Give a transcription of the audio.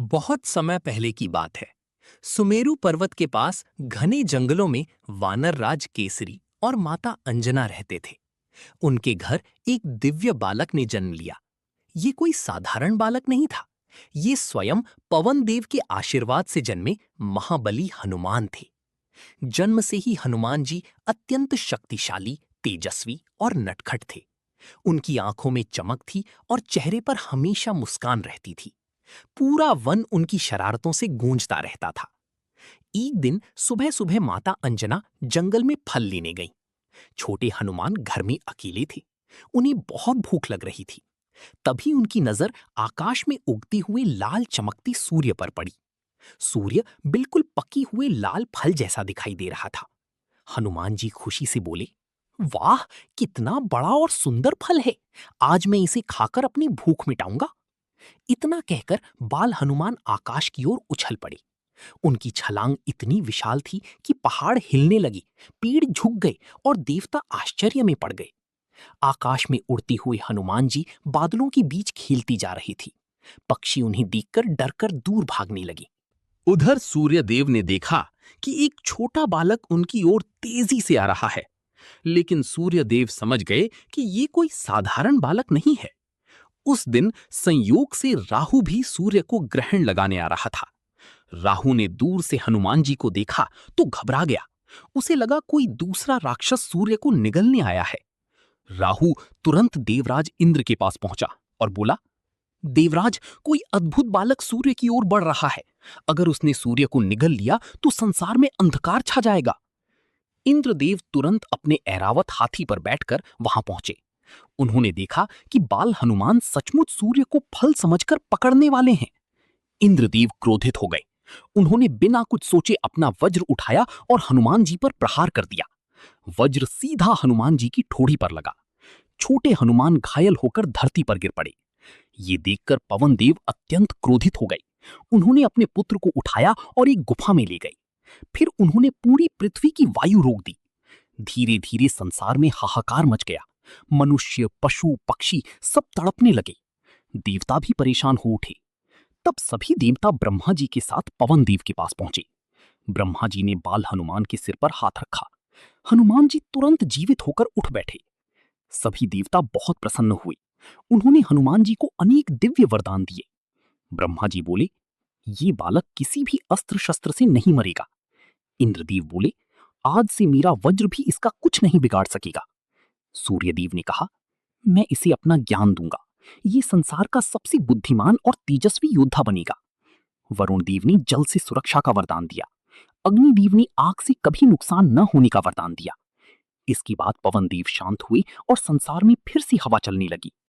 बहुत समय पहले की बात है। सुमेरु पर्वत के पास घने जंगलों में वानर राज केसरी और माता अंजना रहते थे। उनके घर एक दिव्य बालक ने जन्म लिया। ये कोई साधारण बालक नहीं था। ये स्वयं पवन देव के आशीर्वाद से जन्मे महाबली हनुमान थे। जन्म से ही हनुमान जी अत्यंत शक्तिशाली, तेजस्वी और नटखट थे। उनकी आंखों में चमक थी और चेहरे पर हमेशा मुस्कान रहती थी। पूरा वन उनकी शरारतों से गूंजता रहता था। एक दिन सुबह सुबह माता अंजना जंगल में फल लेने गईं। छोटे हनुमान घर में अकेले थे। उन्हें बहुत भूख लग रही थी। तभी उनकी नजर आकाश में उगते हुए लाल चमकती सूर्य पर पड़ी। सूर्य बिल्कुल पकी हुए लाल फल जैसा दिखाई दे रहा था। हनुमान जी खुशी से बोले, वाह, कितना बड़ा और सुंदर फल है। आज मैं इसे खाकर अपनी भूख मिटाऊंगा। इतना कहकर बाल हनुमान आकाश की ओर उछल पड़े। उनकी छलांग इतनी विशाल थी कि पहाड़ हिलने लगे, पेड़ झुक गए और देवता आश्चर्य में पड़ गए। आकाश में उड़ती हुई हनुमान जी बादलों के बीच खेलती जा रही थी। पक्षी उन्हें देखकर डरकर दूर भागने लगे। उधर सूर्यदेव ने देखा कि एक छोटा बालक उनकी ओर तेजी से आ रहा है, लेकिन सूर्यदेव समझ गए कि ये कोई साधारण बालक नहीं है। उस दिन संयोग से राहु भी सूर्य को ग्रहण लगाने आ रहा था। राहु ने दूर से हनुमान जी को देखा तो घबरा गया। उसे लगा कोई दूसरा राक्षस सूर्य को निगलने आया है। राहु तुरंत देवराज इंद्र के पास पहुंचा और बोला, देवराज, कोई अद्भुत बालक सूर्य की ओर बढ़ रहा है। अगर उसने सूर्य को निगल लिया तो संसार में अंधकार छा जाएगा। इंद्रदेव तुरंत अपने ऐरावत हाथी पर बैठकर वहां पहुंचे। उन्होंने देखा कि बाल हनुमान सचमुच सूर्य को फल समझकर पकड़ने वाले हैं। इंद्रदेव क्रोधित हो गए। उन्होंने बिना कुछ सोचे अपना वज्र उठाया और हनुमान जी पर प्रहार कर दिया। वज्र सीधा हनुमान जी की ठोड़ी पर लगा। छोटे हनुमान घायल होकर धरती पर गिर पड़े। ये देखकर पवन देव अत्यंत क्रोधित हो गए। उन्होंने अपने पुत्र को उठाया और एक गुफा में ले गए। फिर उन्होंने पूरी पृथ्वी की वायु रोक दी। धीरे धीरे संसार में हाहाकार मच गया। मनुष्य, पशु, पक्षी सब तड़पने लगे। देवता भी परेशान हो उठे। तब सभी देवता ब्रह्मा जी के साथ पवन देव के पास पहुंचे। ब्रह्मा जी ने बाल हनुमान के सिर पर हाथ रखा। हनुमान जी तुरंत जीवित होकर उठ बैठे। सभी देवता बहुत प्रसन्न हुए। उन्होंने हनुमान जी को अनेक दिव्य वरदान दिए। ब्रह्मा जी बोले, ये बालक किसी भी अस्त्र शस्त्र से नहीं मरेगा। इंद्रदेव बोले, आज से मेरा वज्र भी इसका कुछ नहीं बिगाड़ सकेगा। सूर्यदेव ने कहा, मैं इसे अपना ज्ञान दूंगा। ये संसार का सबसे बुद्धिमान और तेजस्वी योद्धा बनेगा। वरुण देव ने जल से सुरक्षा का वरदान दिया। अग्निदेव ने आग से कभी नुकसान न होने का वरदान दिया। इसके बाद पवन देव शांत हुए और संसार में फिर से हवा चलने लगी।